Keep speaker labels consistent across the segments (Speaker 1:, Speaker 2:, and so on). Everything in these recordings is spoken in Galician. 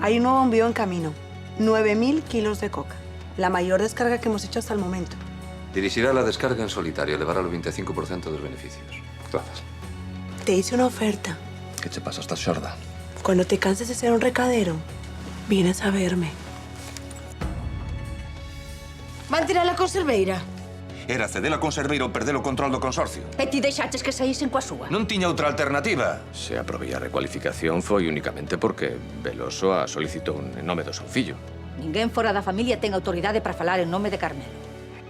Speaker 1: Hay un nuevo envío en camino. 9.000 kilos de coca. La mayor descarga que hemos hecho hasta el momento.
Speaker 2: Dirigirá la descarga en solitario. Elevará el 25% dos beneficios. Grazas.
Speaker 1: Te hice una oferta.
Speaker 2: Que che pasa? Estás xorda?
Speaker 1: Cuando te canses de ser un recadero, vienes a verme.
Speaker 3: Van tirar a conserveira?
Speaker 4: Era ceder a conserveira ou perder o control do consorcio.
Speaker 3: E ti deixaches que saísen coa súa?
Speaker 4: Non tiña outra alternativa.
Speaker 5: Se aprobei a recualificación foi únicamente porque Veloso a solicitou en nome do seu fillo.
Speaker 3: Ninguén fora da familia ten autoridade para falar en nome de Carmelo.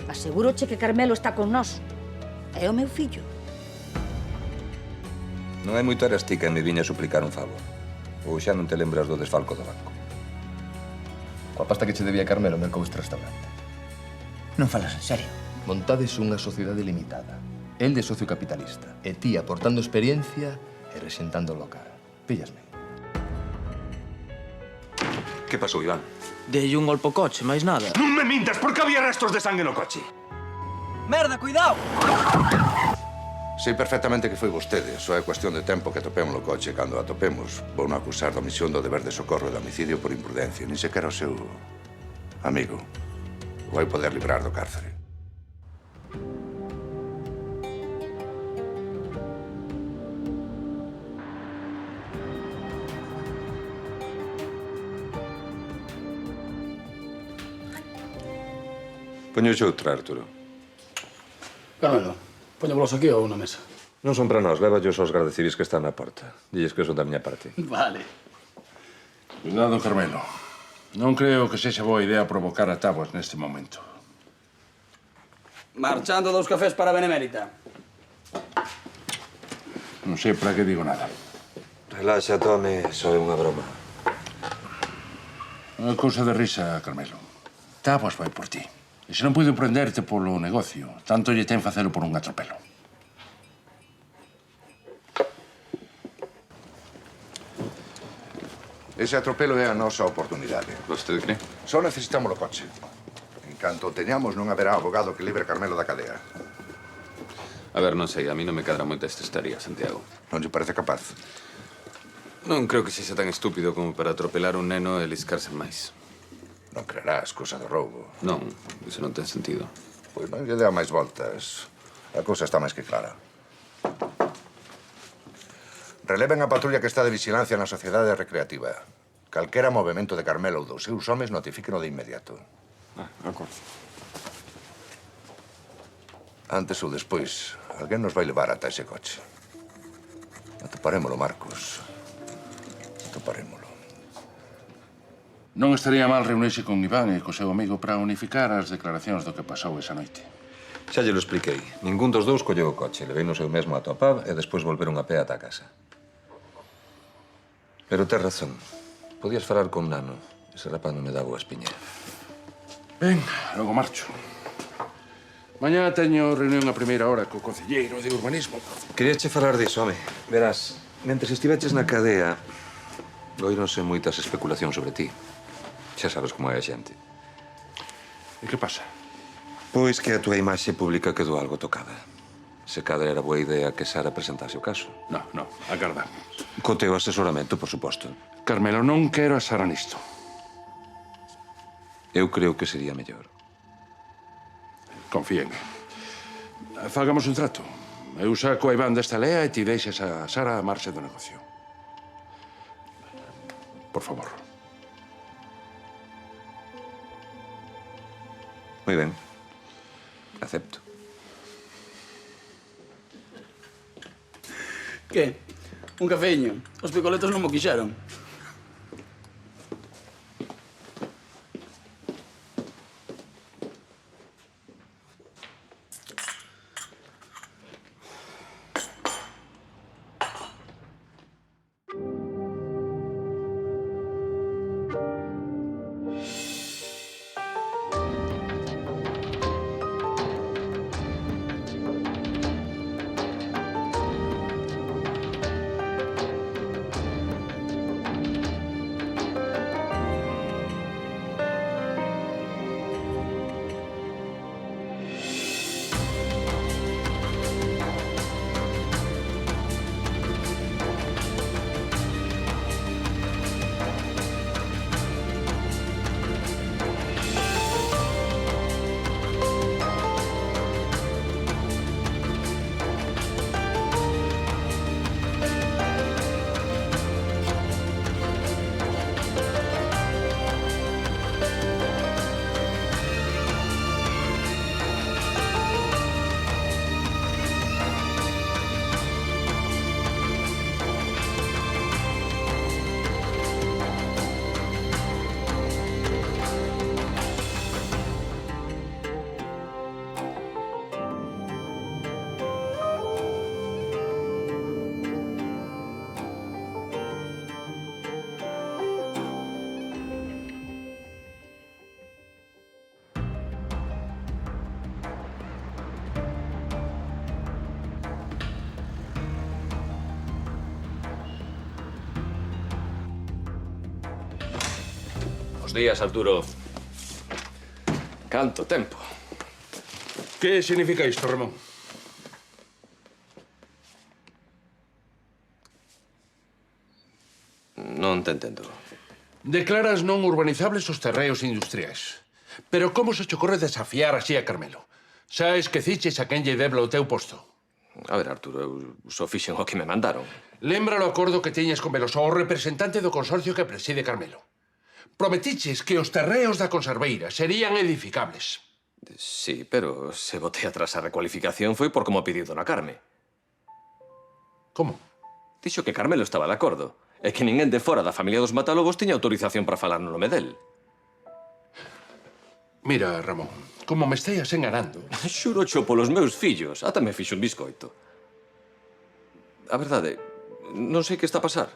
Speaker 3: Asegúroche que Carmelo está con nós. É o meu fillo.
Speaker 2: Non hai moito eras ti que me viña a suplicar un favor. Ou xa non te lembras do desfalco do banco?
Speaker 6: Coa pasta que che debía Carmelo, mercou este restaurante.
Speaker 7: Non falas en serio?
Speaker 6: Montades unha sociedade limitada. El de socio capitalista. E ti aportando experiencia e rexentando o local. Píllasme.
Speaker 4: Que pasou, Iván?
Speaker 8: Dei un golpe ao coche, máis nada.
Speaker 4: Non me mintas, porque había restos de sangue no coche.
Speaker 8: Merda, cuidado!
Speaker 9: Sei perfectamente que foi vostede. Só é cuestión de tempo que atopemos o coche. Cando o atopemos, vou non acusar da omisión do deber de socorro e de homicidio por imprudencia. Nin sequera o seu amigo vai poder librar do cárcere.
Speaker 2: Poñoxe outra, Arturo.
Speaker 10: Carmelo, poñémolos aquí ou na mesa?
Speaker 2: Non son para nós, lévallos aos gardas civis que están na porta. Dilles que son da miña parte.
Speaker 10: Vale.
Speaker 11: Cuidado, Carmelo. Non creo que sexa boa idea provocar a táboas neste momento.
Speaker 10: Marchando 2 cafés para a Benemérita.
Speaker 11: Non sei para que digo nada.
Speaker 2: Relaxa, Tome, só é unha broma.
Speaker 11: Unha cousa de risa, Carmelo. Táboas vai por ti. E se non puido prenderte polo negocio, tanto lle ten facelo por un atropelo.
Speaker 9: Ese atropelo é a nosa oportunidade.
Speaker 2: Vostede cree?
Speaker 9: Só necesitamos o coche. En canto o teñamos, non haberá abogado que libre Carmelo da cadea.
Speaker 2: A ver, non sei, a mí non me cadra moita esta historia, Santiago.
Speaker 9: Non lle parece capaz?
Speaker 2: Non creo que sexa tan estúpido como para atropelar un neno e liscarse máis.
Speaker 9: Non creerás, cousa do roubo.
Speaker 2: Non, iso non ten sentido.
Speaker 9: Pois non lle dea máis voltas. A cousa está máis que clara. Releven a patrulla que está de vigilancia na sociedade recreativa. Calquera movimento de Carmelo ou dos seus homes notifíqueno de inmediato.
Speaker 2: Acordo.
Speaker 9: Antes ou despois, alguén nos vai levar ata ese coche. Atoparémolo, Marcos. Atoparémolo.
Speaker 11: Non estaría mal reunirse con Iván e co seu amigo para unificar as declaracións do que pasou esa noite.
Speaker 2: Xa lle lo expliquei. Ningún dos dous colleu o coche. Levei no seu mesmo ata o pub e despois volveron a pé ata a casa. Pero tes razón. Podías falar con Nano. Ese rapaz non me dá boa espiña.
Speaker 11: Ben, logo marcho. Mañá teño reunión a primeira hora co concelleiro de urbanismo.
Speaker 2: Queríache falar diso, home. Verás, mentres estiveches na cadea, oíronse moitas especulacións sobre ti. Xa sabes como é a xente.
Speaker 11: E que pasa?
Speaker 2: Pois que a túa imaxe pública quedou algo tocada. Se cadra era boa idea que Sara presentase o caso.
Speaker 11: No, agardamos.
Speaker 2: Co teu asesoramento, por suposto.
Speaker 11: Carmelo, non quero a Sara nisto.
Speaker 2: Eu creo que sería mellor.
Speaker 11: Confía en mí. Fagamos un trato. Eu saco a Iván desta lea e ti deixas a Sara a marxe do negocio. Por favor.
Speaker 2: Moi ben. Acepto.
Speaker 10: Que? Un cafeíño? Os picoletos non mo quixeron.
Speaker 5: Bos días, Arturo. Canto tempo.
Speaker 11: Que significa isto, Ramón?
Speaker 5: Non te entendo.
Speaker 11: Declaras non urbanizables os terreos industriais. Pero como se che ocorre desafiar así a Carmelo? Xa esqueciches a quen lle debla o teu posto.
Speaker 5: A ver, Arturo, eu só fixen o que me mandaron.
Speaker 11: Lembra o acordo que tiñas con Veloso, o representante do consorcio que preside Carmelo. Prometiches que os terreos da conserveira serían edificables.
Speaker 5: Sí, pero se botei atrás a recualificación foi por como pediu dona Carme.
Speaker 11: Como?
Speaker 5: Dixo que Carmelo estaba de acordo e que ninguén de fora da familia dos Matalobos tiña autorización para falar no nome del.
Speaker 11: Mira, Ramón, como me esteas enganando...
Speaker 5: Xuro xo polos meus fillos. Ata me fixo un biscoito. A verdade, non sei que está a pasar.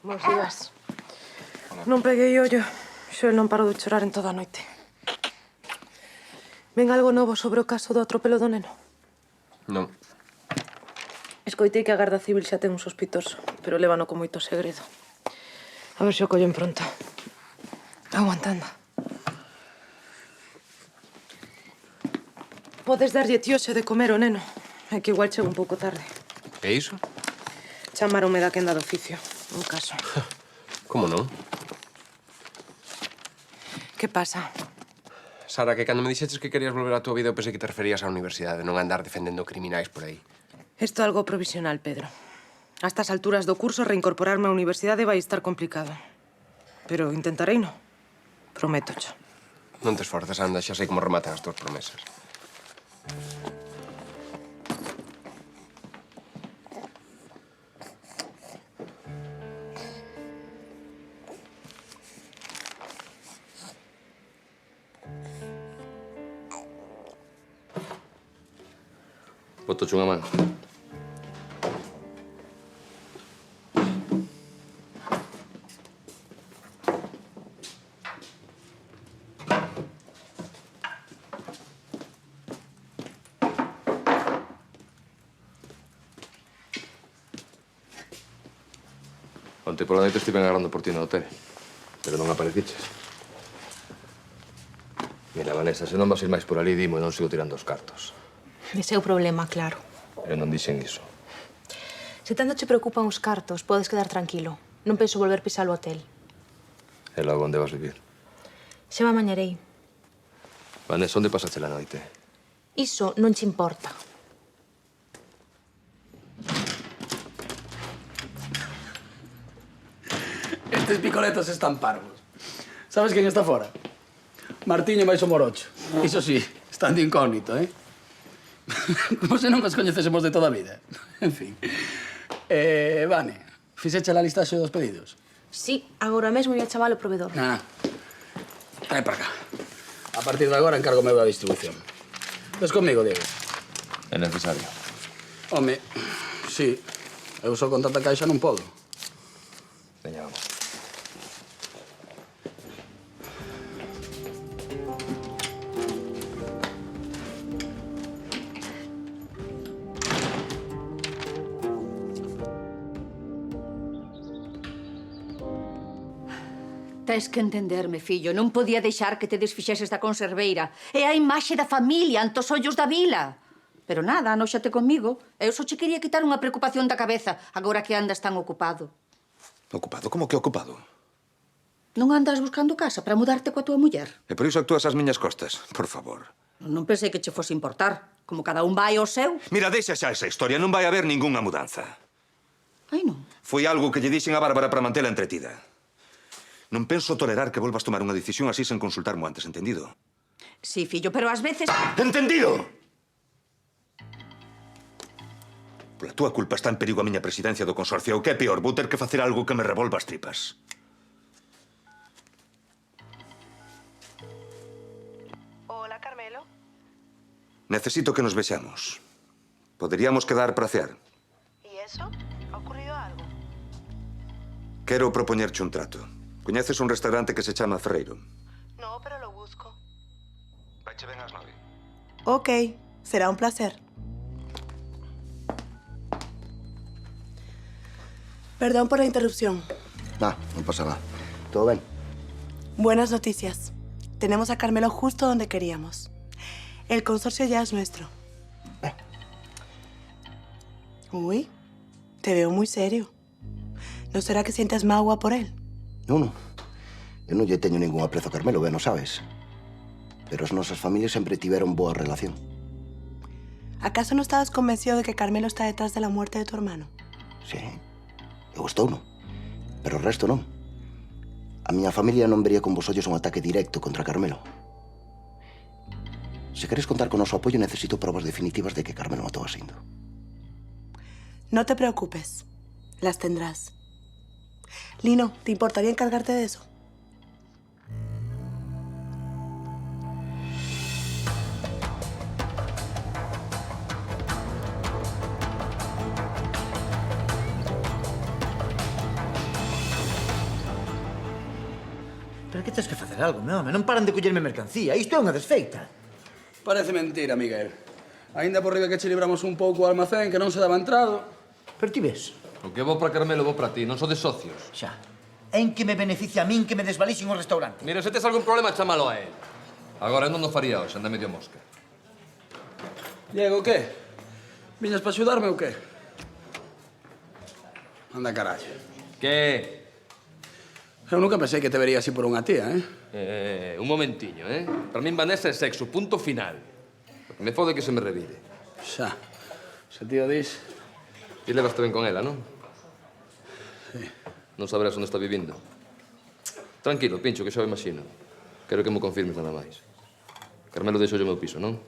Speaker 12: Bos días. Non peguei ollo. Xoel non parou de chorar en toda a noite. Ven algo novo sobre o caso do atropelo do neno?
Speaker 5: Non.
Speaker 12: Escoitei que a Garda Civil xa ten un sospitoso, pero lévano con moito segredo. A ver se o collen pronto. Aguantando. Podes darlle tioxe de comer o neno. É que igual chego un pouco tarde.
Speaker 5: E iso?
Speaker 12: Chamaronme da quenda de oficio. Un caso.
Speaker 13: Como non?
Speaker 12: Que pasa?
Speaker 13: Sara, que cando me dixetes que querías volver á tua vida eu pensei que te referías á universidade, non andar defendendo criminais por aí.
Speaker 12: Isto é algo provisional, Pedro. A estas alturas do curso reincorporarme á universidade vai estar complicado. Pero intentarei, no? Prométocho.
Speaker 13: Non te esforzas, anda, xa sei como rematan as túas promesas.
Speaker 5: Botoche unha man. Onte pola noite estive agarrando por ti no hotel, pero non apareciches. Mira, Vanessa, se non vas ir máis por ali, dimo e non sigo tirando os cartos.
Speaker 14: Ese é o problema, claro.
Speaker 5: Eu non dixen iso.
Speaker 14: Se tanto che preocupan os cartos, podes quedar tranquilo. Non penso volver pisar o hotel.
Speaker 5: E logo onde vas vivir?
Speaker 14: Xa me amañarei.
Speaker 5: Vanessa, onde pasaste la noite?
Speaker 14: Iso non che importa.
Speaker 10: Estes picoletos están parvos. Sabes quen está fora? Martiño máis o Morocho. Iso sí, están de incógnito, eh? Como se non os coñecésemos de toda a vida. En fin. Vane, fixeche a listaxe dos pedidos?
Speaker 14: Sí, agora mesmo ia chamar o proveedor.
Speaker 10: Trae para cá. A partir de agora encargo meu da distribución. Ves comigo, Diego?
Speaker 5: É necesario.
Speaker 10: Home, sí. Eu só con tanta caixa non podo.
Speaker 5: Veña, vamos.
Speaker 3: Tes que entenderme, fillo. Non podía deixar que te desfixeses da conserveira. É a imaxe da familia ante os ollos da vila. Pero nada, anóxate comigo. Eu só che quería quitar unha preocupación da cabeza, agora que andas tan ocupado.
Speaker 2: Ocupado? Como que ocupado?
Speaker 3: Non andas buscando casa para mudarte coa tua muller?
Speaker 2: E por iso actúas ás miñas costas, por favor.
Speaker 3: Non pensei que che fose importar. Como cada un vai ao seu.
Speaker 2: Mira, deixa xa esa historia, non vai haber ningunha mudanza.
Speaker 3: Ai, non.
Speaker 2: Foi algo que lle dixen a Bárbara para mantela entretida. Non penso tolerar que volvas tomar unha decisión así sen consultarmo antes, entendido?
Speaker 3: Sí, fillo, pero ás veces...
Speaker 2: Entendido! Pola túa culpa está en perigo a miña presidencia do consorcio. O que é peor, vou ter que facer algo que me revolva as tripas.
Speaker 12: Hola, Carmelo.
Speaker 2: Necesito que nos vexamos. Poderíamos quedar para cear.
Speaker 12: ¿Y eso? ¿Ha ocurrido algo?
Speaker 2: Quero propoñerche un trato. Coñeces un restaurante que se chama Ferreiro?
Speaker 12: No, pero lo busco.
Speaker 2: Vai che ven ás 9.
Speaker 1: Ok, será un placer. Perdón por la interrupción.
Speaker 15: No pasa nada. ¿Todo bien?
Speaker 1: Buenas noticias. Tenemos a Carmelo justo donde queríamos. El consorcio ya es nuestro. Uy, te veo muy serio. ¿No será que sientes magua por él?
Speaker 15: No. Eu non lle teño ningún aprezo a Carmelo, ben o sabes. Pero as nosas familias sempre tiveron boa relación.
Speaker 1: ¿Acaso no estabas convencido de que Carmelo está detrás de la muerte de tu hermano?
Speaker 15: Sí, eu estou, non? Pero o resto non. A miña familia non vería con vos ollos un ataque directo contra Carmelo. Se queres contar con noso apoio, necesito probas definitivas de que Carmelo matou a Sindo.
Speaker 1: No te preocupes. Las tendrás. Lino, ¿te importaría encargarte de eso?
Speaker 7: Pero que tens que facer algo, meu home? Non paran de collerme mercancía. Isto é unha desfeita.
Speaker 10: Parece mentira, Miguel. Ainda por riba que che libramos un pouco o almacén que non se daba entrado.
Speaker 7: Pero ti ves?
Speaker 5: O que vou para Carmelo vou para ti, non sodes socios.
Speaker 7: Xa. En que me beneficia a min que me desvalixen o restaurante?
Speaker 5: Mira, se tes algún problema, chámalo a él. Agora non o faría hoxe, anda medio mosca.
Speaker 10: Diego, que? Viñas para axudarme ou que? Anda carallo.
Speaker 5: Que?
Speaker 10: Eu nunca pensei que te vería así por unha tía, eh?
Speaker 5: Un momentiño, eh? Para min Vanessa é sexo, punto final. Porque me fode que se me revire.
Speaker 10: Xa. Se tío dis...
Speaker 5: E levaste ben con ela, non?
Speaker 10: Sí.
Speaker 5: Non saberás onde está vivindo. Tranquilo, Pincho, que xa o imagino. Quero que mo confirmes nada máis. Carmelo deixou o meu piso, non?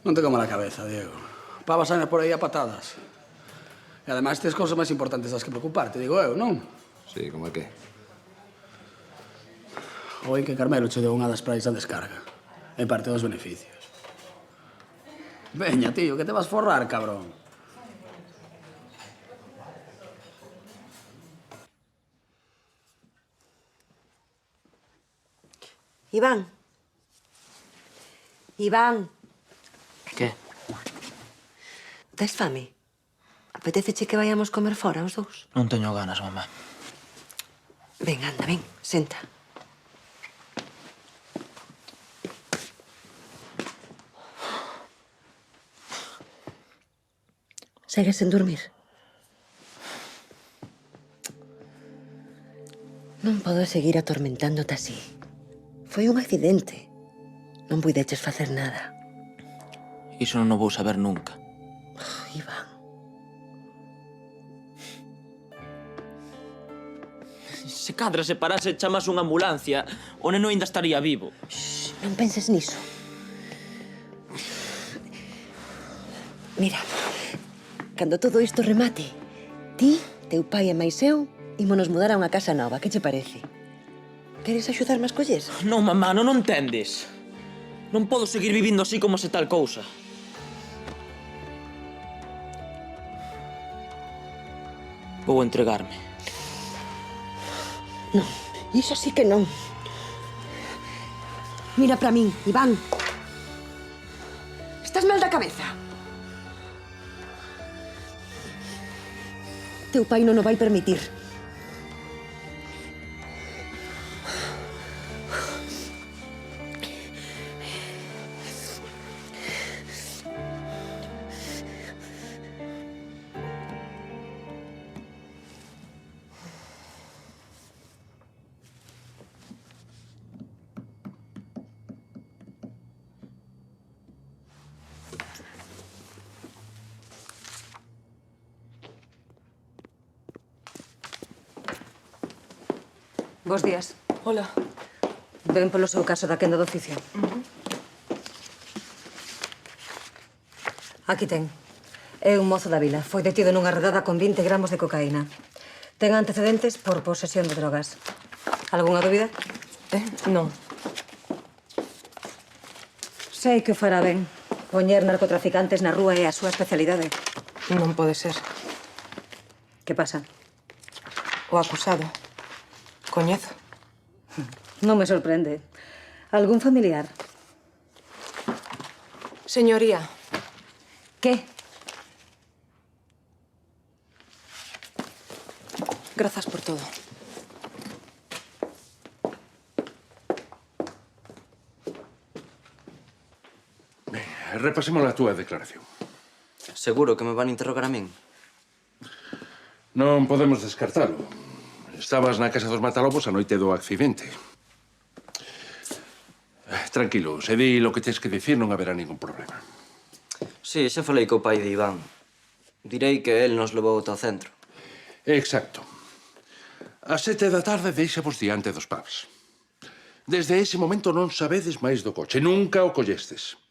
Speaker 10: Non te coma la cabeza, Diego. Pavas añas por aí a patadas. E ademais tes cousas máis importantes das que preocuparte, digo eu, non?
Speaker 5: Sí, como é que?
Speaker 10: Oí que Carmelo che deu unha das praias a descarga. En parte dos beneficios. Veña, tío, que te vas forrar, cabrón.
Speaker 1: Iván. Iván.
Speaker 8: Que?
Speaker 1: Tes fame? Apetéceche que vayamos comer fora os dous?
Speaker 8: Non teño ganas, mamá.
Speaker 1: Ven, anda, ven, senta. Segues sen dormir? Non podo seguir atormentándote así. Foi un accidente. Non puideches facer nada.
Speaker 8: Iso non o vou saber nunca.
Speaker 1: Iván.
Speaker 8: Se cadra se parase e chamas unha ambulancia, o neno ainda estaría vivo.
Speaker 1: Non penses niso. Mira, cando todo isto remate, ti, teu pai e máis eu, ímonos mudar a unha casa nova. Que che parece? Queres axudarme a escoller?
Speaker 8: Non, mamá, non entendes. Non podo seguir vivindo así como se tal cousa. Vou entregarme.
Speaker 1: Non, iso sí que non. Mira para min, Iván. Estás mal da cabeza. Teu pai non o vai permitir.
Speaker 3: Bos días.
Speaker 12: Hola.
Speaker 3: Ven polo seu caso da quenda do oficio. Aquí ten. É un mozo da vila. Foi detido nunha redada con 20 gramos de cocaína. Ten antecedentes por posesión de drogas. Algúnha dúbida?
Speaker 12: Non.
Speaker 3: Sei que o fará ben. Poñer narcotraficantes na rúa é a súa especialidade.
Speaker 12: Non pode ser.
Speaker 3: Que pasa?
Speaker 12: O acusado. Coñezo.
Speaker 3: Non me sorprende. Algún familiar?
Speaker 12: Señoría.
Speaker 3: ¿Qué?
Speaker 12: Gracias por todo.
Speaker 11: Repasemos a túa declaración.
Speaker 8: Seguro que me van interrogar a min?
Speaker 11: Non podemos descartalo. Estabas na casa dos Matalobos a noite do accidente. Tranquilo, se di lo que tens que dicir non haberá ningún problema.
Speaker 8: Sí, xa falei co pai de Iván. Direi que el nos levou ata o centro.
Speaker 11: Exacto. Ás 7 da tarde deixavos diante dos pubs. Desde ese momento non sabedes máis do coche. Nunca o collestes.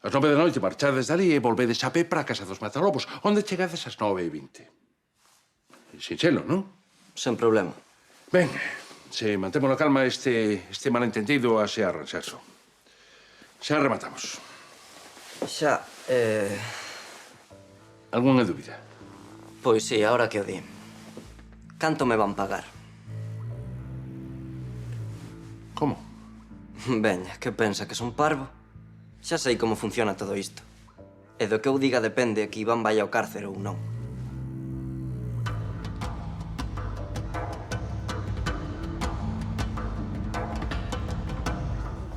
Speaker 11: Ás 9 da noite marchades dali e volvedes a pé para a casa dos Matalobos, onde chegades ás 9:20. Sinxelo, non?
Speaker 8: Sen problema.
Speaker 11: Ben, se mantemos a calma, este malentendido a se arranxarso. Xa rematamos.
Speaker 8: Xa,
Speaker 11: Algúnha dúbida?
Speaker 8: Pois sí, ahora que o di. Canto me van pagar?
Speaker 11: Como?
Speaker 8: Veña, que pensa, que son parvo? Xa sei como funciona todo isto. E do que eu diga depende que Iván vai ao cárcere ou non.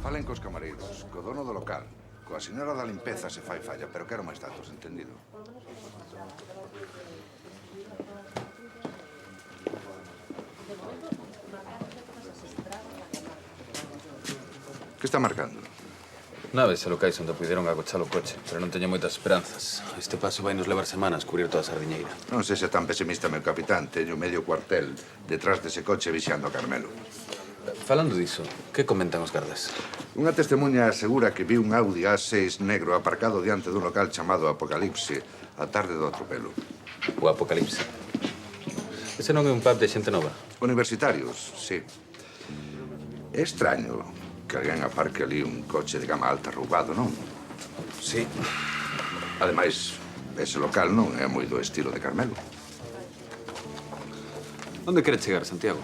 Speaker 9: Falen cos camareiros, co dono do local. Coa señora da limpeza se fai falla, pero quero máis datos, entendido? Que está marcando?
Speaker 16: Naves e locais onde puderon agochar o coche, pero non teño moitas esperanzas. Este paso vai nos levar semanas cubrir toda a sardiñeira.
Speaker 9: Non sexa tan pesimista, meu capitán. Teño medio cuartel detrás dese coche vixando a Carmelo.
Speaker 16: Falando diso, que comentan os gardas?
Speaker 9: Unha testemunha asegura que viu un Audi A6 negro aparcado diante dun local chamado Apocalipse a tarde do atropelo.
Speaker 16: O Apocalipse. Ese non é un pub de xente nova?
Speaker 9: Universitarios, sí. É extraño que alguén aparque ali un coche de gama alta roubado, non?
Speaker 16: Sí.
Speaker 9: Ademais, ese local non é moi do estilo de Carmelo.
Speaker 16: Onde quere chegar, Santiago?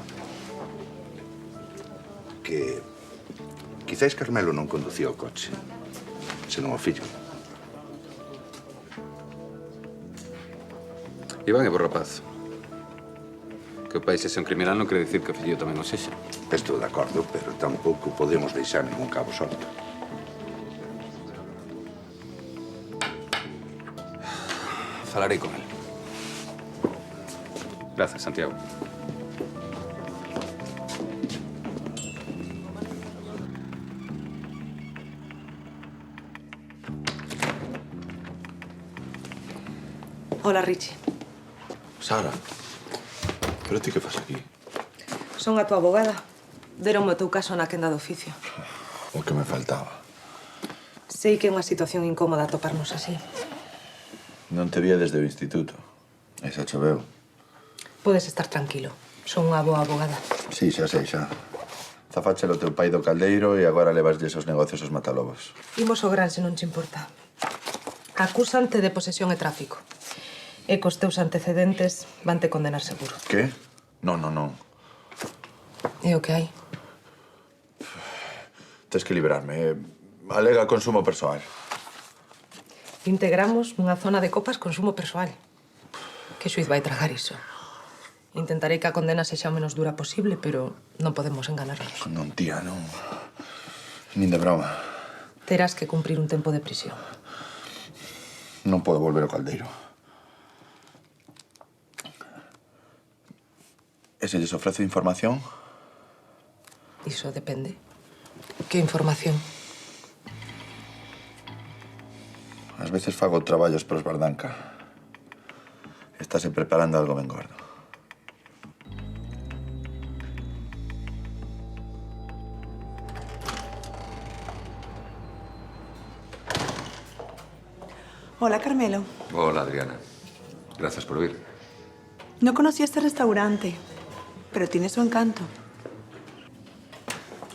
Speaker 9: Que quizáis Carmelo non conducía o coche, senón o fillo.
Speaker 16: Iván é bo rapaz. Que o pai sexa un criminal non quere dicir que o fillo tamén o sexa.
Speaker 9: Estou de acordo, pero tampouco podemos deixar ningún cabo solto.
Speaker 16: Falarei con el. Gracias, Santiago.
Speaker 12: Hola, Richie.
Speaker 17: Sara, pero ti que fas aquí?
Speaker 12: Son a tua abogada. Deronme o teu caso na quenda do oficio.
Speaker 17: O que me faltaba.
Speaker 12: Sei que é unha situación incómoda toparnos así.
Speaker 17: Non te vía desde o instituto. E xa choveu.
Speaker 12: Podes estar tranquilo. Son unha boa abogada.
Speaker 17: Sí, xa sei, xa. Zafáchelo teu pai do caldeiro e agora levaslle esos negocios aos Matalobos.
Speaker 12: Imos ao gran se non te importa. Acúsante de posesión e tráfico. E cos teus antecedentes vante condenar seguro.
Speaker 17: Que? Non.
Speaker 12: É o que hai.
Speaker 17: Tes que liberarme. Alega consumo persoal.
Speaker 12: 20 gramos nunha zona de copas consumo persoal. Que xuiz vai tragar iso? Intentarei que a condena sexa o menos dura posible, pero non podemos enganarnos.
Speaker 17: Non, tía, non. Nin de broma.
Speaker 12: Terás que cumprir un tempo de prisión.
Speaker 17: Non podo volver ao caldeiro. E se lles ofrece información?
Speaker 12: Iso depende. Que información?
Speaker 17: Ás veces fago traballos pros Bardanca. Estase preparando algo ben gordo.
Speaker 18: Hola, Carmelo.
Speaker 2: Hola, Adriana. Gracias por venir.
Speaker 18: No conocía este restaurante, pero tiene su encanto.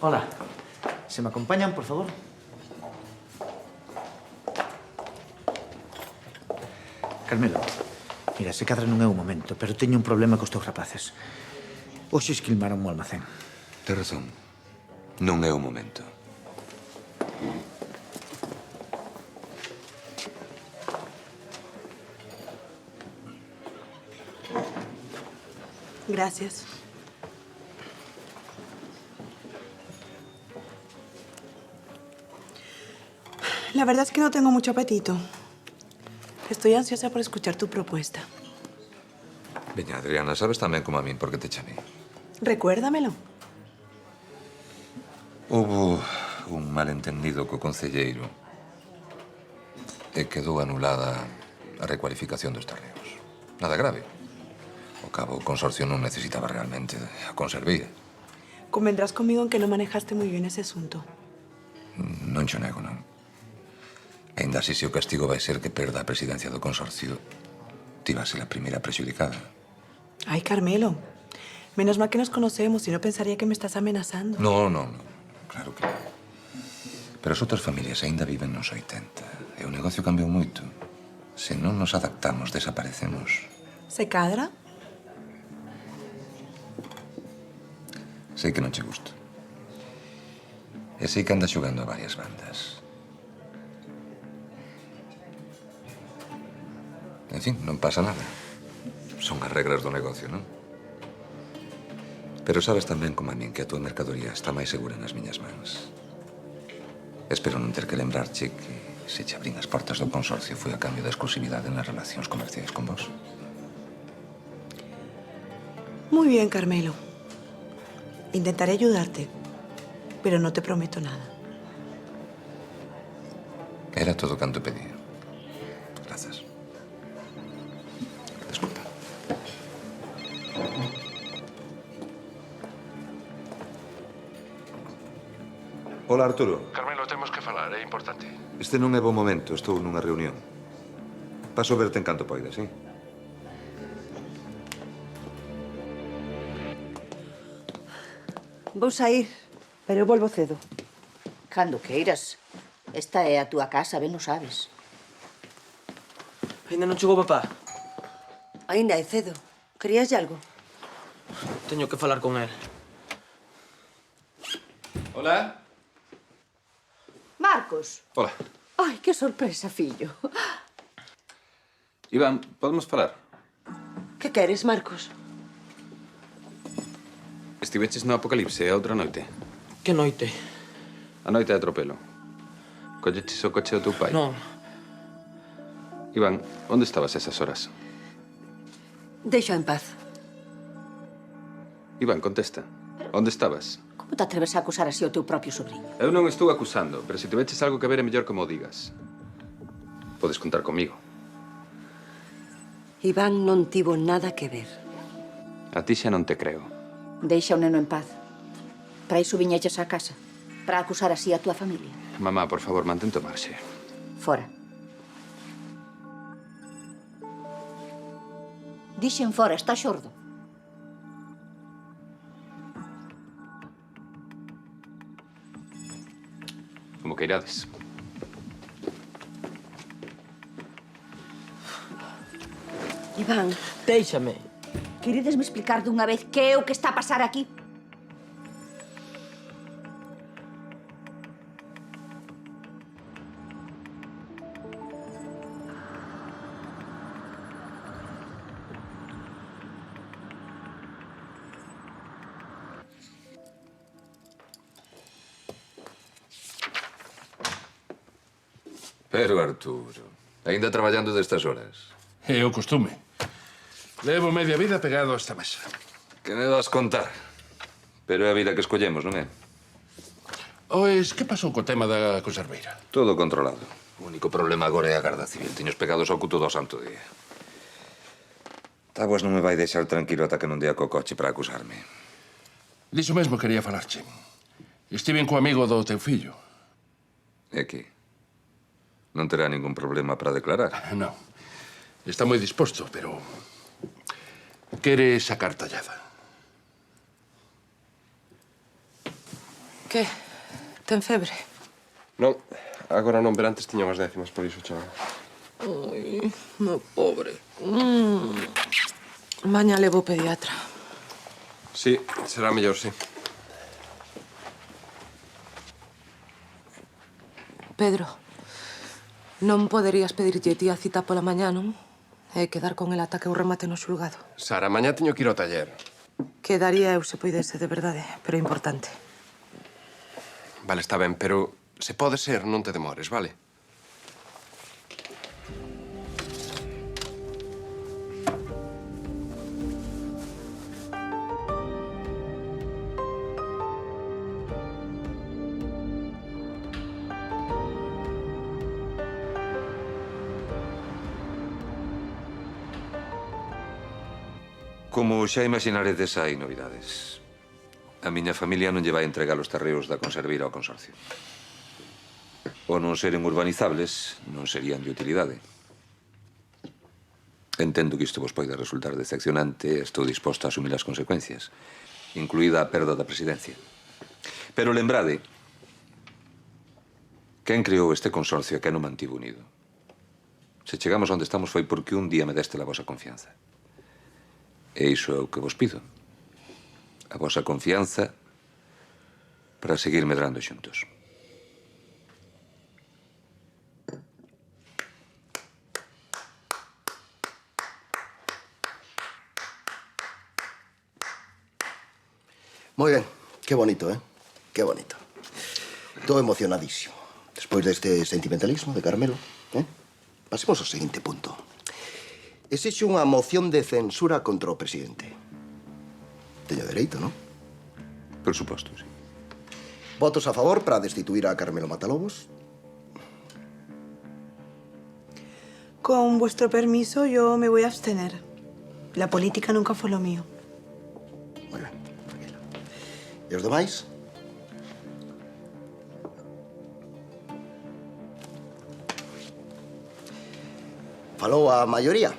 Speaker 7: Hola. ¿Se me acompañan, por favor? Carmelo, mira, se cadra non é o momento, pero teño un problema cos teus rapaces. Hoxe esquilmaron o almacén.
Speaker 2: Tens razón. Non é o momento.
Speaker 18: Gracias. La verdad es que no tengo mucho apetito. Estoy ansiosa por escuchar tu propuesta.
Speaker 2: Veña, Adriana, sabes tamén como a min por que te chamei.
Speaker 18: Recuérdamelo.
Speaker 2: Hubo un malentendido co concelleiro e quedou anulada a recualificación dos terreos. Nada grave. Ao cabo, o consorcio non necesitaba realmente a conservía.
Speaker 18: Convendrás conmigo en que no manejaste muy bien ese asunto.
Speaker 2: Non xo nego, non. Ainda así, se o castigo vai ser que perda a presidencia do consorcio, ti vas ser a primeira prexudicada.
Speaker 18: Ay, Carmelo. Menos mal que nos conocemos y no pensaría que me estás amenazando.
Speaker 2: No. Claro que non. Pero as outras familias aínda viven nos 80 e o negocio cambiou moito. Se non nos adaptamos, desaparecemos.
Speaker 18: ¿Se cadra?
Speaker 2: Sei que non che gusto. E sei que andas xogando a varias bandas. En fin, non pasa nada. Son as regras do negocio, non? Pero sabes tamén como a min que a tua mercadoría está máis segura nas miñas mans. Espero non ter que lembrarche que se che abrín as portas do consorcio foi a cambio da exclusividade nas relacións comerciais con vos.
Speaker 18: Muy bien, Carmelo. Intentaré ayudarte, pero no te prometo nada.
Speaker 2: Era todo canto pedía. Grazas. Desculpa. Hola, Arturo.
Speaker 11: Carmelo, temos que falar, é importante.
Speaker 2: Este non é bo momento, estou nunha reunión. Paso a verte en canto poidas, sí?
Speaker 1: Vou sair, pero volvo cedo.
Speaker 3: Cando queiras. Esta é a túa casa, ben o sabes.
Speaker 8: Ainda non chegou papá.
Speaker 1: Ainda é cedo. Querías algo?
Speaker 8: Teño que falar con él.
Speaker 5: Hola.
Speaker 3: Marcos.
Speaker 5: Hola.
Speaker 3: Ai, que sorpresa, fillo.
Speaker 16: Iván, podemos falar?
Speaker 1: Que queres, Marcos?
Speaker 16: Estiveches no Apocalipse a outra noite?
Speaker 8: Que noite?
Speaker 16: A noite de atropelo. Colleches o coche do teu pai?
Speaker 8: Non.
Speaker 16: Iván, onde estabas esas horas?
Speaker 1: Deixa en paz.
Speaker 16: Iván, contesta. Onde estabas?
Speaker 3: Como te atreves a acusar así o teu propio sobrinho?
Speaker 16: Eu non estou acusando, pero se tiveches algo que ver é mellor que mo digas. Podes contar comigo.
Speaker 1: Iván non tivo nada que ver.
Speaker 16: A ti xa non te creo.
Speaker 3: Deixa o neno en paz. Para iso viñeches á casa. Para acusar así a túa familia.
Speaker 16: Mamá, por favor, mantente o marxe.
Speaker 3: Fora. Dixen fora, está xordo.
Speaker 16: Como queirades.
Speaker 1: Iván.
Speaker 8: Déixame.
Speaker 3: Queridesme explicar dunha vez que é o que está a pasar aquí?
Speaker 2: Pero, Arturo, ainda traballando destas horas.
Speaker 11: É o costume. Levo media vida pegado a esta mesa.
Speaker 2: Que me vas contar? Pero é a vida que escollemos, non é?
Speaker 11: Ois, que pasou co tema da conserveira?
Speaker 2: Todo controlado. O único problema agora é a Garda Civil. Teño os pegados ao cuto do santo día. Tabuas non me vai deixar tranquilo ata que non dea co coche para acusarme.
Speaker 11: Diso mesmo quería falarche. Estiven co amigo do teu fillo.
Speaker 2: E que? Non terá ningún problema para declarar?
Speaker 11: Non. Está moi disposto, pero... quere sacar tallada.
Speaker 12: Que? Ten febre?
Speaker 13: Non, agora non, pero antes tiña unhas décimas, por iso, chaval.
Speaker 12: Ai, meu pobre. Maña levo ao pediatra.
Speaker 13: Sí, será mellor, sí.
Speaker 12: Pedro, non poderías pedirlle ti a cita pola mañá, non? E quedar con el ata que o remate no xulgado.
Speaker 13: Sara, mañá teño que ir ao taller.
Speaker 12: Quedaría eu se poidese, de verdade, pero é importante.
Speaker 13: Vale, está ben, pero se pode ser, non te demores, vale?
Speaker 2: Como xa imaginaredes, hai novidades. A miña familia non lle vai entregar os terreos da conserveira ao consorcio. O non seren urbanizables, non serían de utilidade. Entendo que isto vos pode resultar decepcionante e estou disposto a asumir as consecuencias, incluída a perda da presidencia. Pero lembrade, quen creou este consorcio e quen o mantivo unido. Se chegamos onde estamos foi porque un día me deste a vosa confianza. E iso é o que vos pido. A vosa confianza para seguir medrando xuntos.
Speaker 15: Moi ben. Qué bonito, ¿eh? Qué bonito. Estou emocionadísimo. Despois deste sentimentalismo de Carmelo, pasemos ao seguinte punto. Exixe unha moción de censura contra o presidente. Teño dereito, non?
Speaker 2: Por suposto, sí.
Speaker 15: Votos a favor para destituir a Carmelo Matalobos.
Speaker 18: Con vuestro permiso, yo me voy a abstener. La política nunca fue lo mío.
Speaker 15: E os demais? Falou a maioría.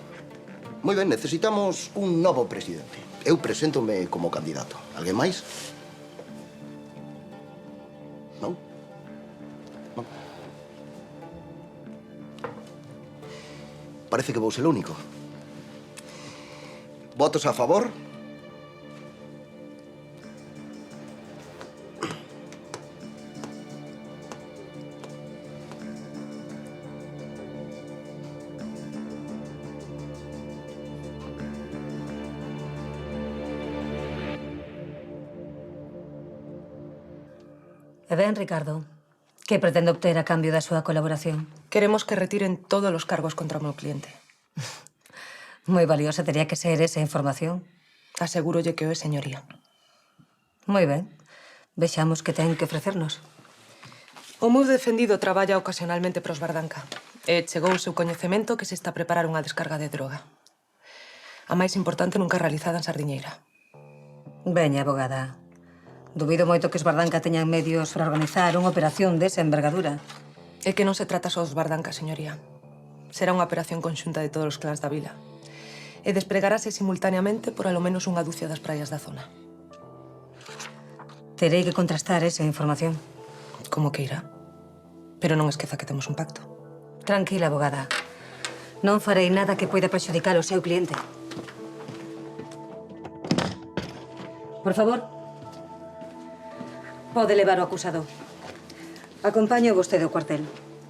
Speaker 15: Moi ben, necesitamos un novo presidente. Eu preséntome como candidato. Alguén máis? Non? Non. Parece que vou ser o único. Votos a favor?
Speaker 19: E ben, Ricardo, que pretende obter a cambio da súa colaboración?
Speaker 12: Queremos que retiren todos os cargos contra o meu cliente.
Speaker 19: Moi valiosa teria que ser esa información.
Speaker 12: Asegúrolle que o é, señoría.
Speaker 19: Moi ben. Vexamos que ten que ofrecernos.
Speaker 12: O meu defendido traballa ocasionalmente pros Bardanca. E chegou o seu coñecemento que se está a preparar unha descarga de droga. A máis importante nunca realizada en Sardiñeira.
Speaker 19: Veña, abogada. Dubido moito que os Bardanca teñan medios para organizar unha operación desa envergadura.
Speaker 12: É que non se trata só dos Bardanca, señoría. Será unha operación conxunta de todos os clans da vila. E despregarase simultaneamente por alo menos unha dúcia das praias da zona.
Speaker 19: Terei que contrastar esa información.
Speaker 12: Como que irá. Pero non esqueza que temos un pacto.
Speaker 19: Tranquila, abogada. Non farei nada que poida perxudicar o seu cliente. Por favor. Pode levar o acusado. Acompaño vostede ao cuartel.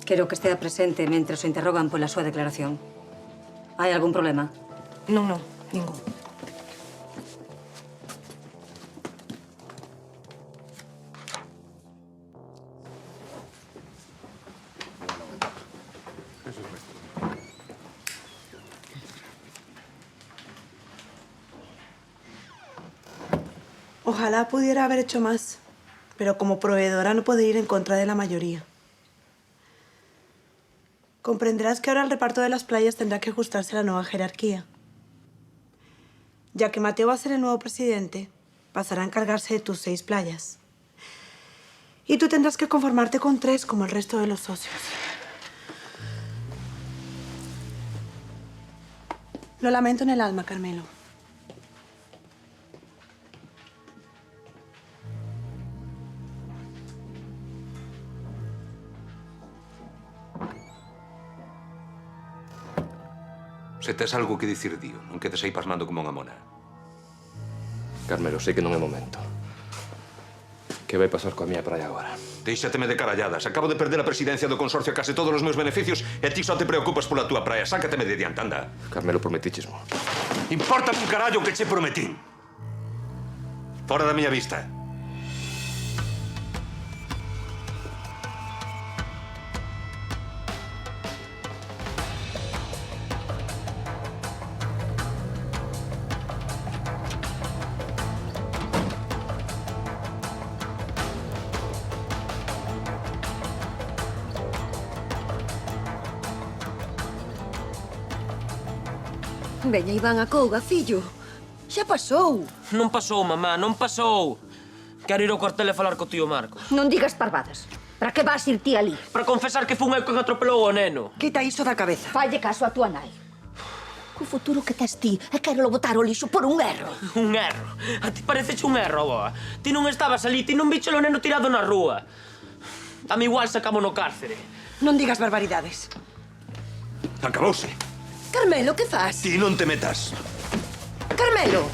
Speaker 19: Quero que estea presente mentre o interrogan pola súa declaración. Hai algún problema?
Speaker 12: Non, ningún.
Speaker 18: Ojalá pudiera haber hecho más, pero como proveedora no puedo ir en contra de la mayoría. Comprenderás que ahora el reparto de las playas tendrá que ajustarse a la nueva jerarquía. Ya que Mateo va a ser el nuevo presidente, pasará a encargarse de tus 6 playas. Y tú tendrás que conformarte con 3 como el resto de los socios. Lo lamento en el alma, Carmelo.
Speaker 2: Se tes algo que dicir, dío. Non quedes aí pasmando como unha mona.
Speaker 5: Carmelo, sei que non é momento. Que vai pasar coa miña praia agora?
Speaker 4: Deixateme de caralladas. Acabo de perder a presidencia do consorcio e case todos os meus beneficios e ti só te preocupas pola túa praia. Sácateme de diante, anda.
Speaker 5: Carmelo, prometichesmo.
Speaker 4: Impórtame un carallo que che prometín. Fora da miña vista.
Speaker 1: Veña, Iván, a couga, fillo. Xa pasou.
Speaker 20: Non pasou, mamá, non pasou. Quero ir ao cuartel e falar co tío Marcos.
Speaker 3: Non digas parvadas. Para que vas ir ti ali?
Speaker 20: Para confesar que fun eu quen atropelou o neno.
Speaker 1: Quita iso da cabeza.
Speaker 3: Falle caso a tua nai. Co futuro que tes ti é quero botar o lixo por un erro.
Speaker 20: Un erro? A ti pareceche un erro, boa? Ti non estabas ali, ti non viche o neno tirado na rúa. Dame igual sacamos no cárcere.
Speaker 1: Non digas barbaridades.
Speaker 4: Acabouse.
Speaker 1: Carmelo, que fas?
Speaker 4: Ti non te metas.
Speaker 1: Carmelo!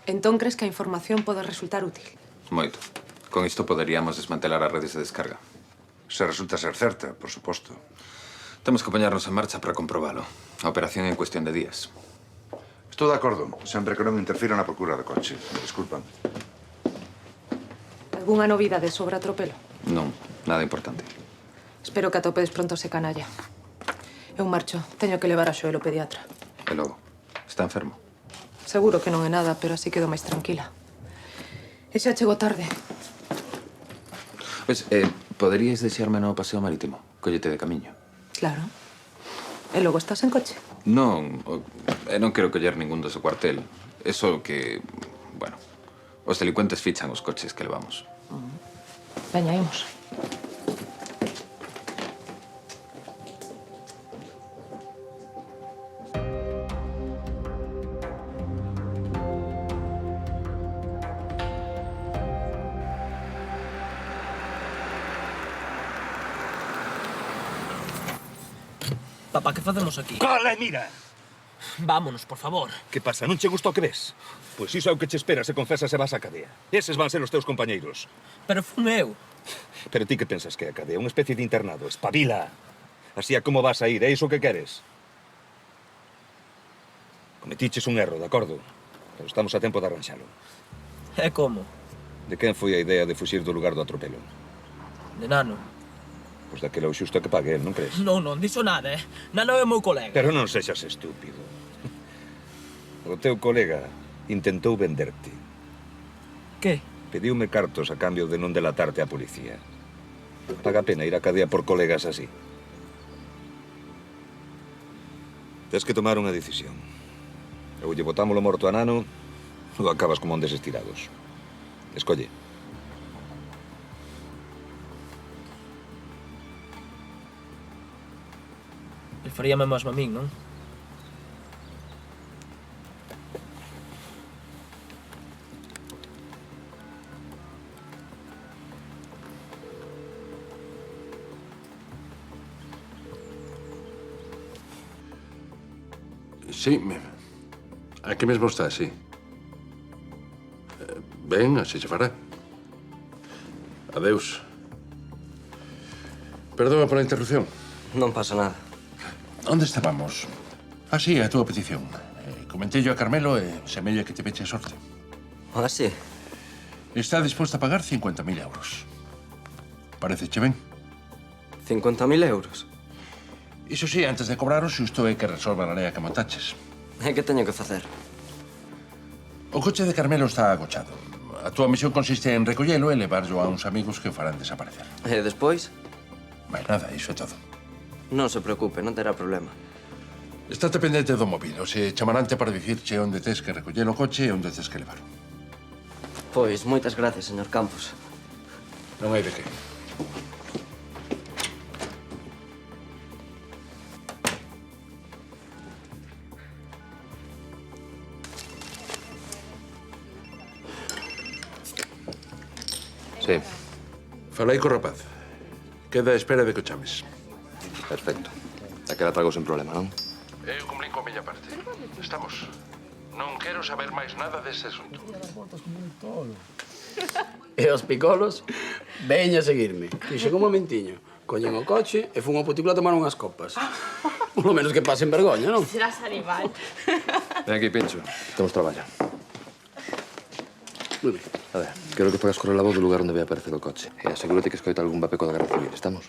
Speaker 12: Entón, crees que a información pode resultar útil?
Speaker 16: Moito. Con isto poderíamos desmantelar as redes de descarga.
Speaker 9: Se resulta ser certa, por suposto.
Speaker 16: Temos que poñarnos en marcha para comprobalo. A operación é en cuestión de días.
Speaker 9: Estou de acordo, sempre que non interfira na procura do coche. Disculpan.
Speaker 12: Algúnha novidade sobre atropelo?
Speaker 16: Non, nada importante.
Speaker 12: Espero que atopedes pronto ese canalla. Eu marcho. Teño que levar a Xoel ao pediatra.
Speaker 16: E logo, está enfermo?
Speaker 12: Seguro que non é nada, pero así quedo máis tranquila. E xa chego tarde.
Speaker 16: Pois, poderíais deixarme no paseo marítimo? Collete de camiño.
Speaker 12: Claro. E logo estás en coche?
Speaker 16: Non, non quero coller ningún do seu cuartel. É só que, bueno, os delincuentes fichan os coches que levamos.
Speaker 12: Veña, imos.
Speaker 20: Papá, que facemos aquí?
Speaker 4: Cala e mira!
Speaker 20: Vámonos, por favor.
Speaker 4: Que pasa, non che gusta o que ves? Pois iso é o que che espera se confesas e vas á cadea. Eses van ser os teus compañeiros.
Speaker 20: Pero fun eu.
Speaker 4: Pero ti que pensas que é a cadea? Unha especie de internado. Espabila! Así é como vas a ir, é iso que queres? Cometiches un erro, de acordo? Pero estamos a tempo de arranxalo.
Speaker 20: É como?
Speaker 4: De quen foi a idea de fuxir do lugar do atropelo?
Speaker 20: De Nano.
Speaker 4: Pois daquela o xusto que pague el, non crees?
Speaker 20: Non, non, dixo nada, Nano é o meu colega.
Speaker 4: Pero non sexas estúpido. O teu colega intentou venderte.
Speaker 20: Que?
Speaker 4: Pediume cartos a cambio de non delatarte á policía. Paga pena ir á cadea por colegas así. Tens que tomar unha decisión. Ou lle botámolo morto a Nano, ou acabas como ondes estirados. Escolle.
Speaker 20: E faríame mesmo a min, non?
Speaker 11: Sí, aquí mesmo está, sí. Ben, así se fará. Adeus. Perdona por a interrupción.
Speaker 8: Non pasa nada.
Speaker 11: Onde estábamos? Ah, sí, a túa petición. Comentei yo a Carmelo e semella que te peche a sorte.
Speaker 8: Ah, sí?
Speaker 11: Está disposta a pagar 50.000 euros. Pareceche ben?
Speaker 8: 50.000 euros?
Speaker 11: Iso sí, antes de cobrar o xusto é que resolva a lea que montaches.
Speaker 8: E que teño que facer?
Speaker 11: O coche de Carmelo está agochado. A túa misión consiste en recollelo e levarlo a uns amigos que o farán desaparecer.
Speaker 8: E despois?
Speaker 11: Vai, nada, iso é todo.
Speaker 8: Non se preocupe, non terá problema.
Speaker 11: Estate pendente do móvil. Se chamarante para dicirche onde tes que recoller o coche e onde tes que levar.
Speaker 8: Pois, moitas gracias, señor Campos.
Speaker 11: Non hai de que.
Speaker 16: Sí.
Speaker 11: Falai co rapaz. Queda a espera de que o chames.
Speaker 5: Perfecto. Aquela trago sen problema, non?
Speaker 11: Eu cumplín con a miña parte. Estamos. Non quero saber máis nada dese asunto.
Speaker 10: E os picolos veña a seguirme. Fixen un momentiño. Collen o coche e fun ao puticlo a tomar unhas copas. Polo menos que pasen vergoña, non?
Speaker 21: Serás animal.
Speaker 5: Ven aquí, Pincho. Temos traballo.
Speaker 10: Muy ben.
Speaker 5: A ver, quero que fagas correr a voz do lugar onde vai aparecer o coche. E asegúrate que escoita algún vapeco da Guerra Civil, estamos?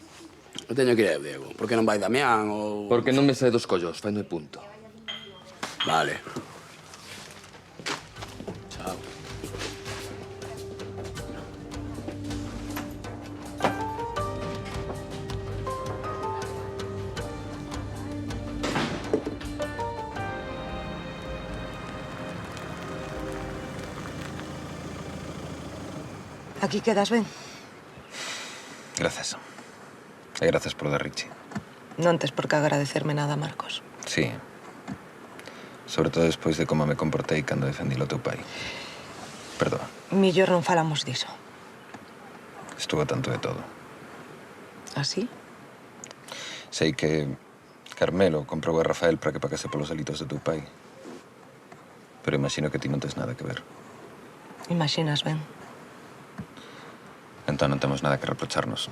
Speaker 10: Eu teño que ir eu, Diego. Por que non vai Damián ou...
Speaker 5: Porque non me sae dos collos, fai no punto.
Speaker 10: Vale. Chao.
Speaker 12: Aquí quedas ben?
Speaker 4: Gracias. E gracias por dar Richie.
Speaker 12: Non tes por que agradecerme nada, Marcos.
Speaker 4: Sí. Sobre todo despois de como me comportei cando defendí o teu pai. Perdoa.
Speaker 12: Millor non falamos diso.
Speaker 4: Estuvo tanto de todo.
Speaker 12: Así?
Speaker 4: Sei que Carmelo comprou a Rafael para que pagase polos delitos de teu pai. Pero imagino que ti non tes nada que ver.
Speaker 12: Imaxinas ben.
Speaker 4: Entón non temos nada que reprocharnos.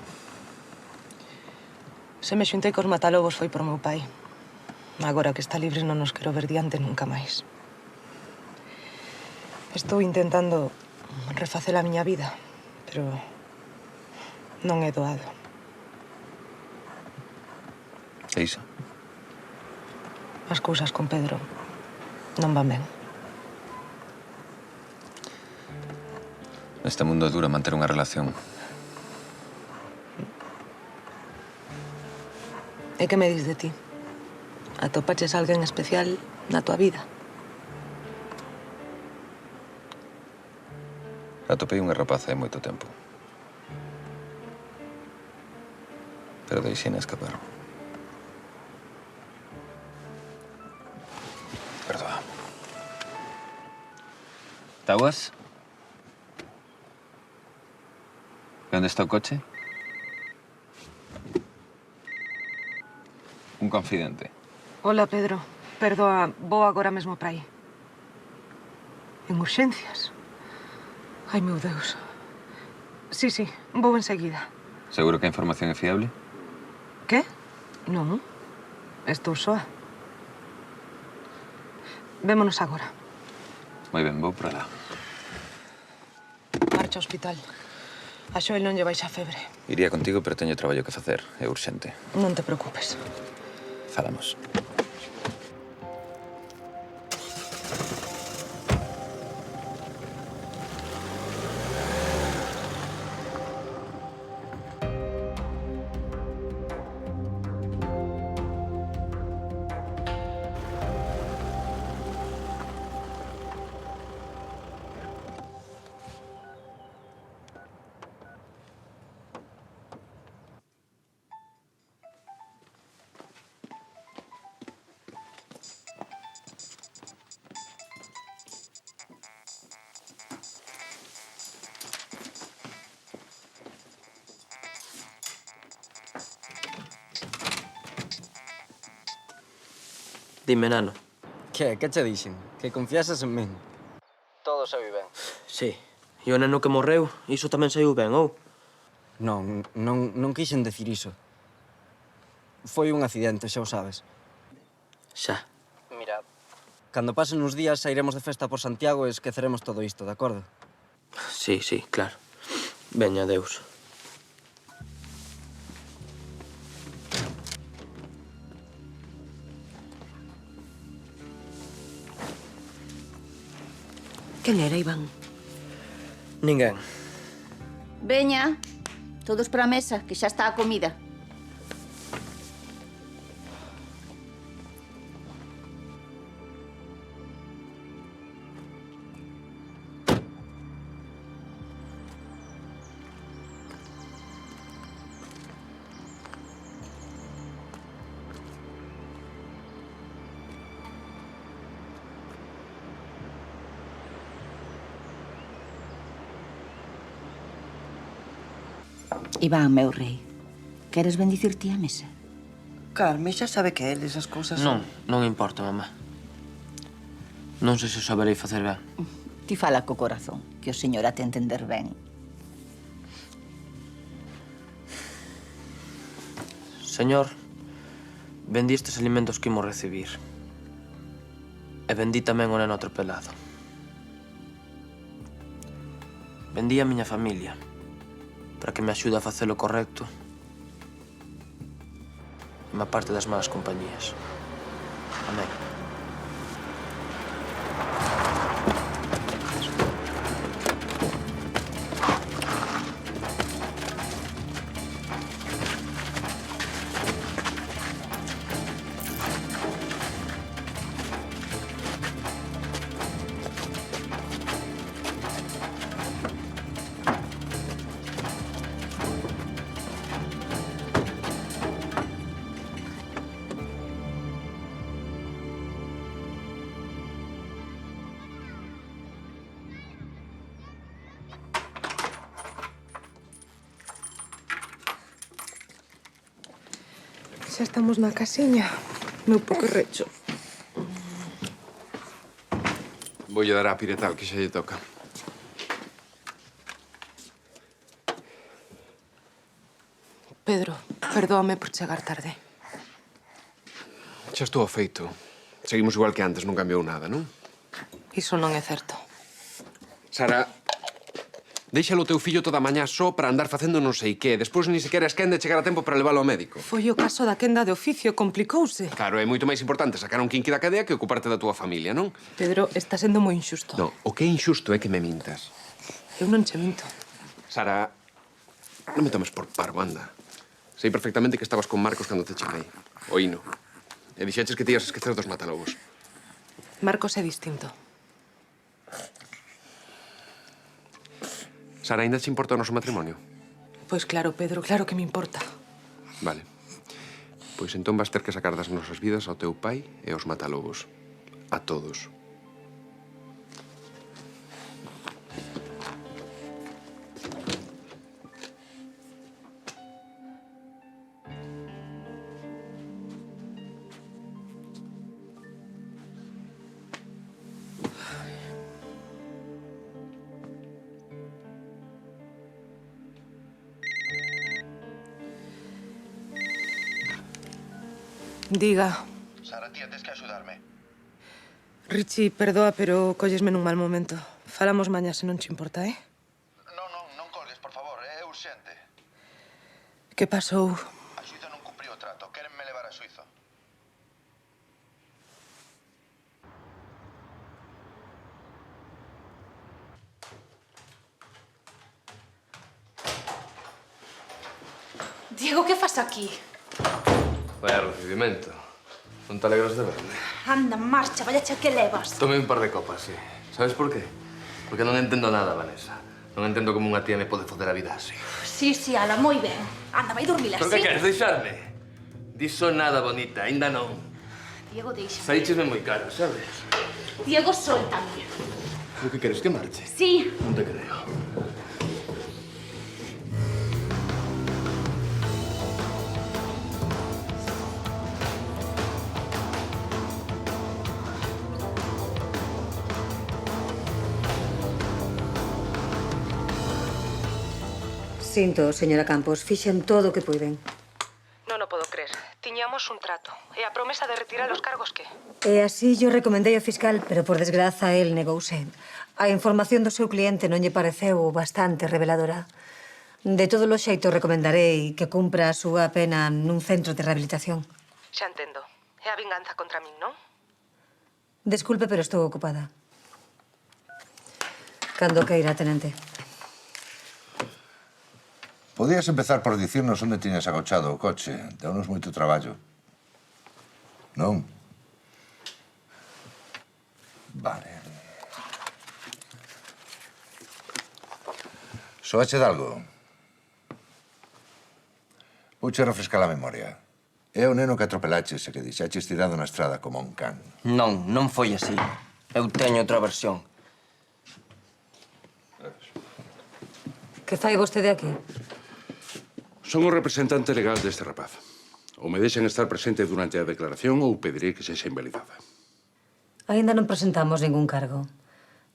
Speaker 12: Se me xuntei cos matalobos foi por meu pai. Agora que está libre non nos quero ver diante nunca máis. Estou intentando refacer a miña vida, pero non é doado.
Speaker 4: E iso?
Speaker 12: As cousas con Pedro non van ben.
Speaker 4: Neste mundo é duro manter unha relación.
Speaker 12: E que me dis de ti? Atopaches alguén especial na tua vida?
Speaker 4: Atopei unha rapaza hai moito tempo. Pero deixei na escapar. Perdoa. Tauas? E onde está o coche? Un confidente.
Speaker 12: Hola, Pedro. Perdoa, vou agora mesmo para aí. En urxencias? Ai, meu Deus. Sí, vou enseguida.
Speaker 4: Seguro que a información é fiable?
Speaker 12: Que? Non. Estou soa. Vémonos agora.
Speaker 4: Moi ben, vou para lá.
Speaker 12: Marcha ao hospital. A Xoel non lle baixa a febre.
Speaker 4: Iría contigo, pero teño traballo que facer. É urxente.
Speaker 12: Non te preocupes.
Speaker 4: Falamos.
Speaker 8: Dime, nano. Que che dixen? Que confiases en min? Todo saiu ben.
Speaker 20: Sí. E o neno que morreu, iso tamén saiu ben, ou?
Speaker 8: Non quixen decir iso. Foi un accidente, xa o sabes.
Speaker 20: Xa.
Speaker 8: Mira, cando pasen uns días sairemos de festa por Santiago e esqueceremos todo isto, de acordo?
Speaker 20: Sí, claro. Veña, adeus.
Speaker 1: Quen era, Iván?
Speaker 8: Ninguén.
Speaker 3: Veña, todos para a mesa, que xa está a comida. Iván, meu rei, queres bendicir ti a mesa?
Speaker 1: Carme xa sabe que eles as cousas
Speaker 20: Non importa, mamá. Non sei se saberei facer ben.
Speaker 21: Ti fala co corazón, que o señor a te entender ben.
Speaker 20: Señor, vendí estes alimentos que imos recibir. E vendí tamén o neno atropelado. Vendí a miña familia para que me axude a facer o correcto e me aparte das malas compañías. Amén.
Speaker 12: Xa estamos na casiña. Meu poquerrecho.
Speaker 13: Voulle dar a piretal, que xa lle toca.
Speaker 12: Pedro, perdóame por chegar tarde.
Speaker 13: Xa estou feito. Seguimos igual que antes, non cambiou nada, non?
Speaker 12: Iso non é certo.
Speaker 13: Sara, déixalo o teu fillo toda a mañá só para andar facendo non sei que. Despois ni sequera esquende chegar a tempo para leválo ao médico.
Speaker 12: Foi o caso da quenda de oficio, complicouse.
Speaker 13: Claro, é moito máis importante sacar un quinqui da cadea que ocuparte da túa familia, non?
Speaker 12: Pedro, está sendo moi injusto.
Speaker 13: No, o que é injusto é que me mintas.
Speaker 12: Eu non che minto.
Speaker 13: Sara, non me tomes por parvo, anda. Sei perfectamente que estabas con Marcos cando te chamei. Oíno. E dixeches que te ibas a esquecer dos matalobos.
Speaker 12: Marcos é distinto.
Speaker 13: Sara, ainda te importa o noso matrimonio?
Speaker 12: Pois claro, Pedro, claro que me importa.
Speaker 13: Vale. Pois entón vas ter que sacar das nosas vidas ao teu pai e aos matalobos. A todos.
Speaker 12: Diga.
Speaker 15: Sara, tía, tes que axudarme.
Speaker 12: Richie, perdoa, pero collesme nun mal momento. Falamos mañá se non che importa, eh?
Speaker 15: Non colgues, por favor, é urxente.
Speaker 12: Que pasou?
Speaker 15: A Suiza non cumpriu o trato. Quérenme levar a Suiza.
Speaker 14: Diego, que fas aquí?
Speaker 5: Vaya recibimento. Non te alegras de verme?
Speaker 14: Anda, marcha, vaya che que levas.
Speaker 5: Tomei un par de copas, sí. Sabes por qué? Porque non entendo nada, Vanessa. Non entendo como unha tía me pode foder a vida así.
Speaker 14: Sí, ala, moi ben. Anda, vai dormir así.
Speaker 5: Pero que queres, deixarme? Diso nada, bonita, ainda non.
Speaker 14: Diego, deixa.
Speaker 5: Saíchesme moi cara, sabes?
Speaker 14: Diego, soltame.
Speaker 5: Pero que queres, que marche?
Speaker 14: Sí.
Speaker 5: Non te creo.
Speaker 19: Sinto, señora Campos, fixen todo o que puiden.
Speaker 12: Non o podo crer. Tiñamos un trato. E a promesa de retirar os cargos, que?
Speaker 19: E así yo recomendei ao fiscal, pero por desgraza el negouse. A información do seu cliente non lle pareceu bastante reveladora. De todos os xeitos recomendarei que cumpra a súa pena nun centro de rehabilitación.
Speaker 12: Xa entendo. É a vinganza contra min, non?
Speaker 19: Desculpe, pero estou ocupada. Cando queira, tenente.
Speaker 9: Podías empezar por dicirnos onde tiñas agochado o coche. Deunos moito traballo. Non? Vale. Soache de algo? Vouche refrescar a memoria. É o neno que atropelaches e que deixaches tirado na estrada como un can.
Speaker 8: Non foi así. Eu teño outra versión.
Speaker 19: Que fai vostede aquí?
Speaker 11: Son o representante legal deste rapaz. Ou me deixan estar presente durante a declaración ou pedirei que sexa invalidada.
Speaker 19: Ainda non presentamos ningún cargo.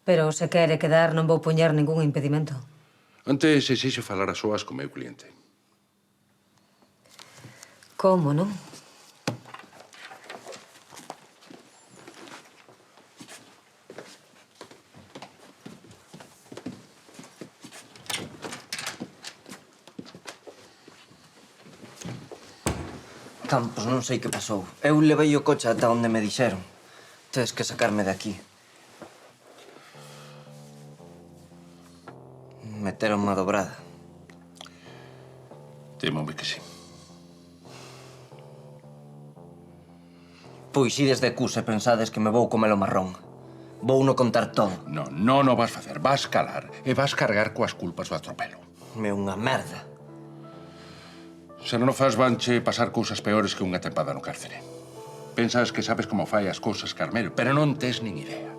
Speaker 19: Pero se quere quedar non vou poñer ningún impedimento.
Speaker 11: Antes exixe falar a soas co meu cliente.
Speaker 19: Como, non?
Speaker 8: Campos, non sei que pasou. Eu levei o coche ata onde me dixeron. Tens que sacarme de aquí. Meteron unha dobrada.
Speaker 11: Témome que sí.
Speaker 8: Pois ides de cu se pensades que me vou comer o marrón. Vou no contar todo.
Speaker 11: Non o vas facer. Vas calar e vas cargar coas culpas do atropelo.
Speaker 8: Me unha merda.
Speaker 11: Se non o fas, vanche pasar cousas peores que unha tempada no cárcere. Pensas que sabes como fai as cousas, Carmelo, pero non tes nin idea.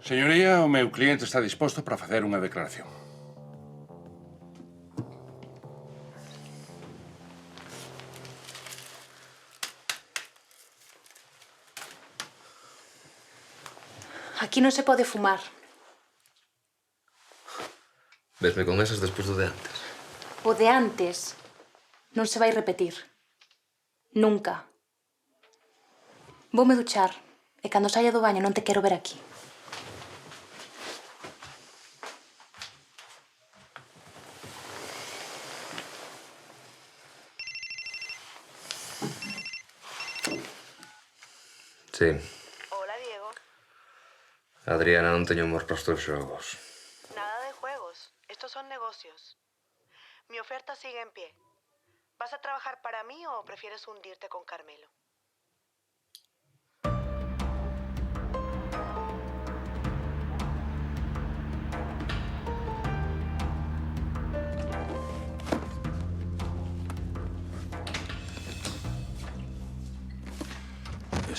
Speaker 11: Señoría, o meu cliente está disposto para facer unha declaración.
Speaker 14: Aquí non se pode fumar.
Speaker 5: Vesme con esas despois do de antes.
Speaker 14: O de antes non se vai repetir. Nunca. Voume duchar e cando saia do baño non te quero ver aquí.
Speaker 5: Sí.
Speaker 18: Hola, Diego.
Speaker 5: Adriana, non teño humor para os teus xogos.
Speaker 18: Nada de juegos. Estos son negocios. Mi oferta sigue en pie. ¿Vas a trabajar para mí o prefieres hundirte con Carmelo?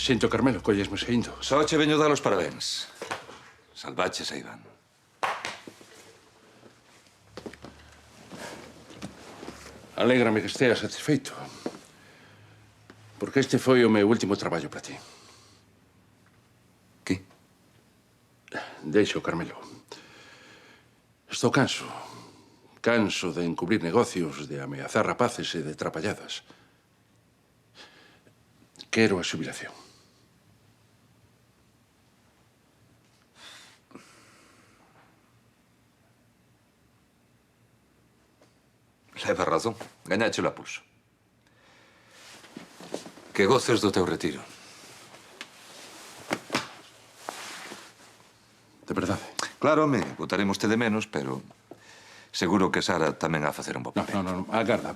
Speaker 11: Sinto, Carmelo, collesme saindo.
Speaker 2: Só che veño dar os parabéns. Salvaches a Iván.
Speaker 11: Alégrame que esteas satisfeito. Porque este foi o meu último traballo para ti.
Speaker 2: Que?
Speaker 11: Deixo, Carmelo. Estou canso. Canso de encubrir negocios, de ameazar rapaces e de trapalladas. Quero a xubilación.
Speaker 2: Leva razón. Gañáchelo a pulso. Que goces do teu retiro.
Speaker 11: De verdade.
Speaker 2: Claro, home, botaremos te de menos, pero seguro que Sara tamén a facer un bo papel.
Speaker 11: Non, agarda.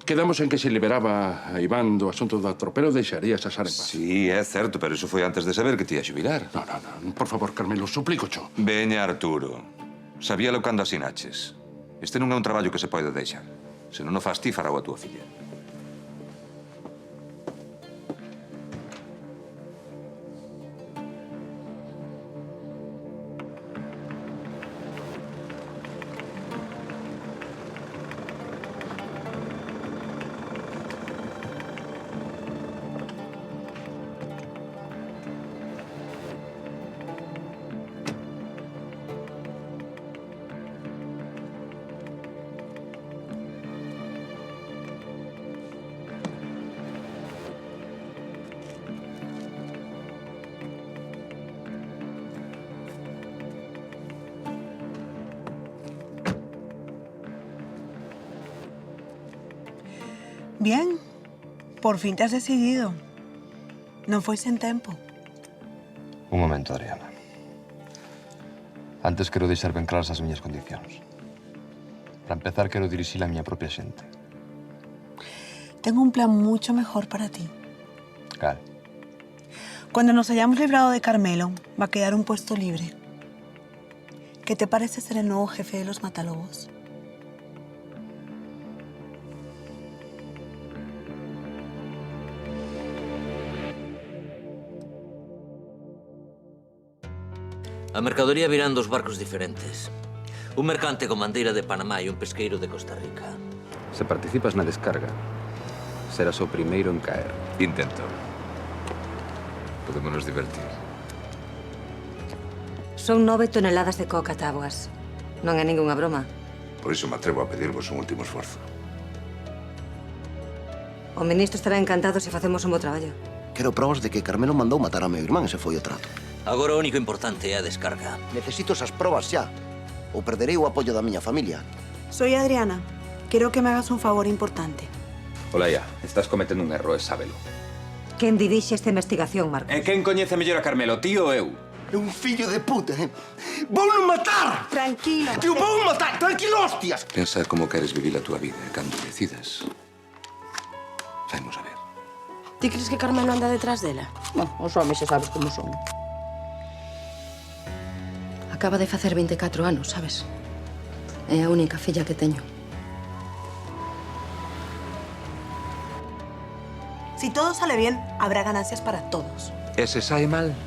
Speaker 11: Quedamos en que se liberaba a Iván do asunto do atropelo, deixarías a Sara en paz.
Speaker 2: Sí, é certo, pero iso foi antes de saber que te ia xubilar.
Speaker 11: Non, por favor, Carmelo, suplícocho.
Speaker 2: Veña, Arturo. Sabíalo cando asinaches. Este non é un traballo que se pode deixar. Se non o fas ti, fará a túa filla.
Speaker 18: Bien, por fin te has decidido. Non foi sen tempo.
Speaker 5: Un momento, Adriana. Antes quero deixar ben claras as miñas condicións. Para empezar, quero dirixir a miña propia xente.
Speaker 18: Tengo un plan mucho mejor para ti.
Speaker 5: Cal?
Speaker 18: Cuando nos hayamos librado de Carmelo, va a quedar un puesto libre. ¿Qué te parece ser el nuevo jefe de los Matalobos?
Speaker 6: A mercadoría virán dos barcos diferentes. Un mercante con bandeira de Panamá e un pesqueiro de Costa Rica.
Speaker 16: Se participas na descarga, serás o primeiro en caer.
Speaker 2: Intento. Podémonos divertir.
Speaker 19: Son 9 toneladas de coca, táboas. Non é ningunha broma.
Speaker 9: Por iso me atrevo a pedirvos un último esforzo.
Speaker 19: O ministro estará encantado se facemos un bo traballo.
Speaker 15: Quero probas de que Carmelo mandou matar a meu irmán, ese foi o trato.
Speaker 6: Agora o único importante é a descarga.
Speaker 15: Necesito esas probas xa, ou perderei o apoio da miña familia.
Speaker 18: Soy Adriana. Quiero que me hagas un favor importante.
Speaker 16: Olaya, estás cometendo un erro, e sábelo.
Speaker 19: Quen dirixe esta investigación, Marcos?
Speaker 16: E quen coñece mellor a Carmelo, ti ou eu?
Speaker 15: É un fillo de puta, eh? Vou-no matar!
Speaker 18: Tranquilo.
Speaker 15: Tío, vou-no matar! Tranquilo, hostias!
Speaker 2: Pensa como queres vivir a túa vida e cando decidas. Vamos a ver.
Speaker 18: Ti crees que Carmelo anda detrás dela?
Speaker 3: Bueno, os homes xa sabes como son. Acaba de facer 24 anos, sabes? É a única filla que teño.
Speaker 18: Si todo sale bien, habrá ganancias para todos.
Speaker 2: E se sae mal,